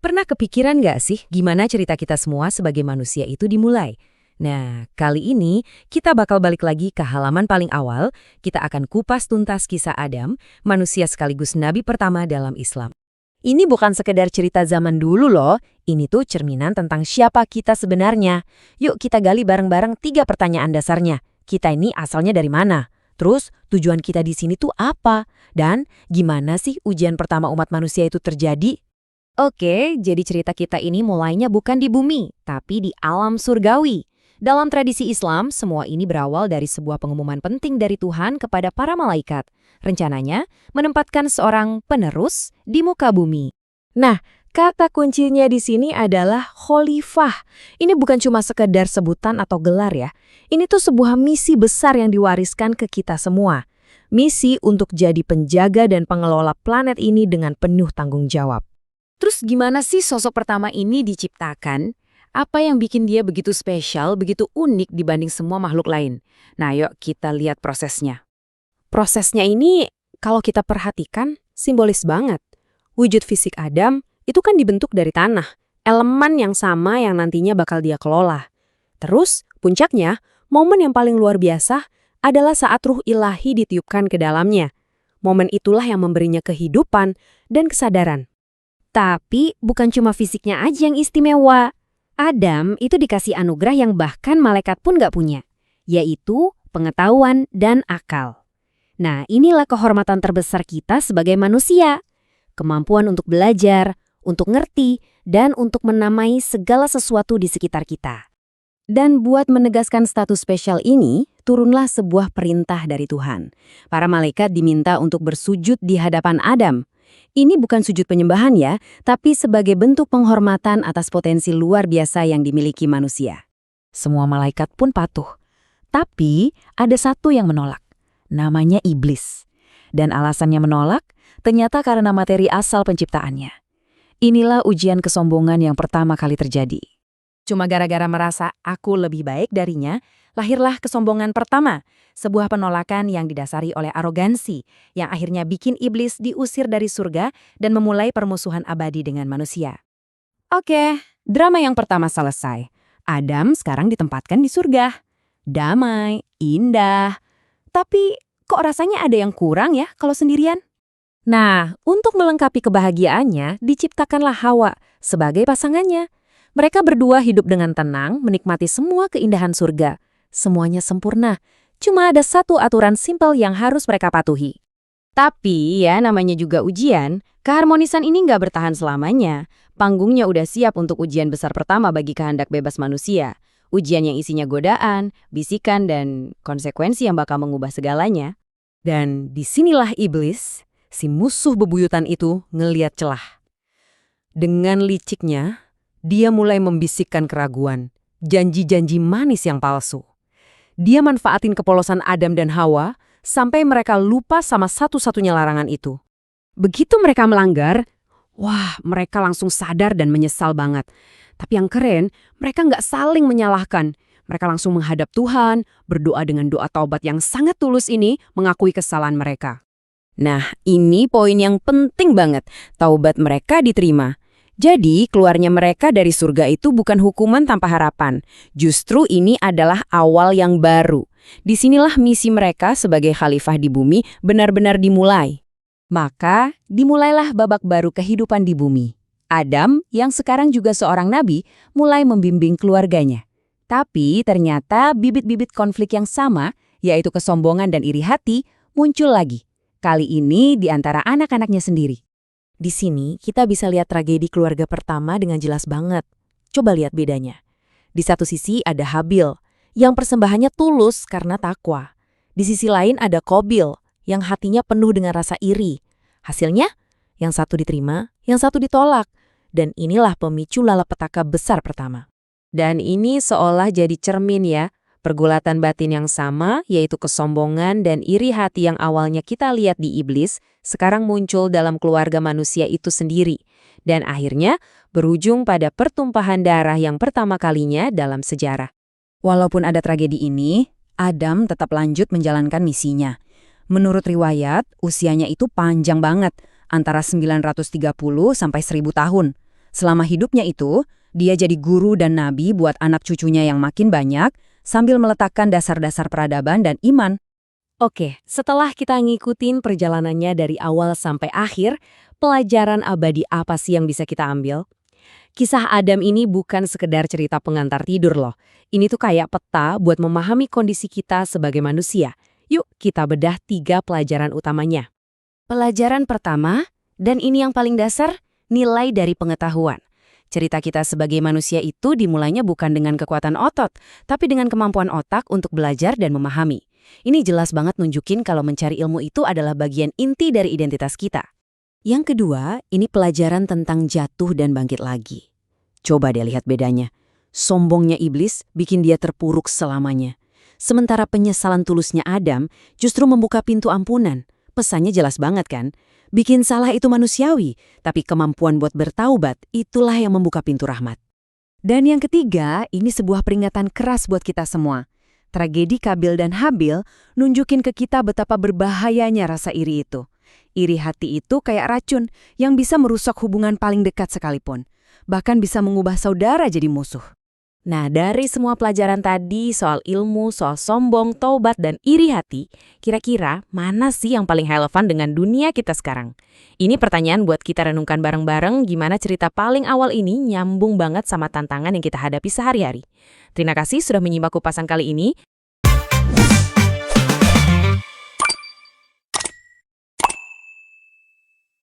Pernah kepikiran nggak sih gimana cerita kita semua sebagai manusia itu dimulai? Nah, kali ini kita bakal balik lagi ke halaman paling awal. Kita akan kupas tuntas kisah Adam, manusia sekaligus nabi pertama dalam Islam. Ini bukan sekedar cerita zaman dulu loh, ini tuh cerminan tentang siapa kita sebenarnya. Yuk kita gali bareng-bareng 3 pertanyaan dasarnya. Kita ini asalnya dari mana? Terus tujuan kita di sini tuh apa? Dan gimana sih ujian pertama umat manusia itu terjadi? Oke, jadi cerita kita ini mulainya bukan di bumi, tapi di alam surgawi. Dalam tradisi Islam, semua ini berawal dari sebuah pengumuman penting dari Tuhan kepada para malaikat. Rencananya, menempatkan seorang penerus di muka bumi. Nah, kata kuncinya di sini adalah khalifah. Ini bukan cuma sekedar sebutan atau gelar ya. Ini tuh sebuah misi besar yang diwariskan ke kita semua. Misi untuk jadi penjaga dan pengelola planet ini dengan penuh tanggung jawab. Terus gimana sih sosok pertama ini diciptakan? Apa yang bikin dia begitu spesial, begitu unik dibanding semua makhluk lain? Nah, yuk kita lihat prosesnya. Prosesnya ini, kalau kita perhatikan, simbolis banget. Wujud fisik Adam itu kan dibentuk dari tanah, elemen yang sama yang nantinya bakal dia kelola. Terus, puncaknya, momen yang paling luar biasa adalah saat ruh ilahi ditiupkan ke dalamnya. Momen itulah yang memberinya kehidupan dan kesadaran. Tapi bukan cuma fisiknya aja yang istimewa. Adam itu dikasih anugerah yang bahkan malaikat pun gak punya, yaitu pengetahuan dan akal. Nah, inilah kehormatan terbesar kita sebagai manusia. Kemampuan untuk belajar, untuk ngerti, dan untuk menamai segala sesuatu di sekitar kita. Dan buat menegaskan status spesial ini, turunlah sebuah perintah dari Tuhan. Para malaikat diminta untuk bersujud di hadapan Adam. Ini bukan sujud penyembahan ya, tapi sebagai bentuk penghormatan atas potensi luar biasa yang dimiliki manusia. Semua malaikat pun patuh. Tapi ada satu yang menolak. Namanya iblis. Dan alasannya menolak ternyata karena materi asal penciptaannya. Inilah ujian kesombongan yang pertama kali terjadi. Cuma gara-gara merasa aku lebih baik darinya, lahirlah kesombongan pertama, sebuah penolakan yang didasari oleh arogansi, yang akhirnya bikin iblis diusir dari surga dan memulai permusuhan abadi dengan manusia. Oke, drama yang pertama selesai. Adam sekarang ditempatkan di surga. Damai, indah. Tapi kok rasanya ada yang kurang ya kalau sendirian? Nah, untuk melengkapi kebahagiaannya, diciptakanlah Hawa sebagai pasangannya. Mereka berdua hidup dengan tenang, menikmati semua keindahan surga. Semuanya sempurna. Cuma ada satu aturan simpel yang harus mereka patuhi. Tapi ya namanya juga ujian, keharmonisan ini nggak bertahan selamanya. Panggungnya udah siap untuk ujian besar pertama bagi kehendak bebas manusia. Ujian yang isinya godaan, bisikan, dan konsekuensi yang bakal mengubah segalanya. Dan disinilah iblis, si musuh bebuyutan itu, ngeliat celah. Dengan liciknya, dia mulai membisikkan keraguan, janji-janji manis yang palsu. Dia manfaatin kepolosan Adam dan Hawa sampai mereka lupa sama satu-satunya larangan itu. Begitu mereka melanggar, wah mereka langsung sadar dan menyesal banget. Tapi yang keren, mereka nggak saling menyalahkan. Mereka langsung menghadap Tuhan, berdoa dengan doa taubat yang sangat tulus ini, mengakui kesalahan mereka. Nah, ini poin yang penting banget. Taubat mereka diterima. Jadi, keluarnya mereka dari surga itu bukan hukuman tanpa harapan. Justru ini adalah awal yang baru. Disinilah misi mereka sebagai khalifah di bumi benar-benar dimulai. Maka, dimulailah babak baru kehidupan di bumi. Adam, yang sekarang juga seorang nabi, mulai membimbing keluarganya. Tapi, ternyata bibit-bibit konflik yang sama, yaitu kesombongan dan iri hati, muncul lagi. Kali ini di antara anak-anaknya sendiri. Di sini, kita bisa lihat tragedi keluarga pertama dengan jelas banget. Coba lihat bedanya. Di satu sisi ada Habil, yang persembahannya tulus karena takwa. Di sisi lain ada Qabil, yang hatinya penuh dengan rasa iri. Hasilnya, yang satu diterima, yang satu ditolak. Dan inilah pemicu malapetaka besar pertama. Dan ini seolah jadi cermin ya. Pergulatan batin yang sama, yaitu kesombongan dan iri hati yang awalnya kita lihat di iblis, sekarang muncul dalam keluarga manusia itu sendiri. Dan akhirnya berujung pada pertumpahan darah yang pertama kalinya dalam sejarah. Walaupun ada tragedi ini, Adam tetap lanjut menjalankan misinya. Menurut riwayat, usianya itu panjang banget, antara 930 sampai 1000 tahun. Selama hidupnya itu, dia jadi guru dan nabi buat anak cucunya yang makin banyak, sambil meletakkan dasar-dasar peradaban dan iman. Oke, setelah kita ngikutin perjalanannya dari awal sampai akhir, pelajaran abadi apa sih yang bisa kita ambil? Kisah Adam ini bukan sekedar cerita pengantar tidur loh. Ini tuh kayak peta buat memahami kondisi kita sebagai manusia. Yuk kita bedah 3 pelajaran utamanya. Pelajaran pertama, dan ini yang paling dasar, nilai dari pengetahuan. Cerita kita sebagai manusia itu dimulainya bukan dengan kekuatan otot, tapi dengan kemampuan otak untuk belajar dan memahami. Ini jelas banget nunjukin kalau mencari ilmu itu adalah bagian inti dari identitas kita. Yang kedua, ini pelajaran tentang jatuh dan bangkit lagi. Coba deh lihat bedanya. Sombongnya iblis bikin dia terpuruk selamanya. Sementara penyesalan tulusnya Adam justru membuka pintu ampunan. Pesannya jelas banget kan? Bikin salah itu manusiawi, tapi kemampuan buat bertaubat itulah yang membuka pintu rahmat. Dan yang ketiga, ini sebuah peringatan keras buat kita semua. Tragedi Kabil dan Habil nunjukin ke kita betapa berbahayanya rasa iri itu. Iri hati itu kayak racun yang bisa merusak hubungan paling dekat sekalipun. Bahkan bisa mengubah saudara jadi musuh. Nah, dari semua pelajaran tadi soal ilmu, soal sombong, taubat, dan iri hati, kira-kira mana sih yang paling relevan dengan dunia kita sekarang? Ini pertanyaan buat kita renungkan bareng-bareng gimana cerita paling awal ini nyambung banget sama tantangan yang kita hadapi sehari-hari. Terima kasih sudah menyimak kupasan kali ini.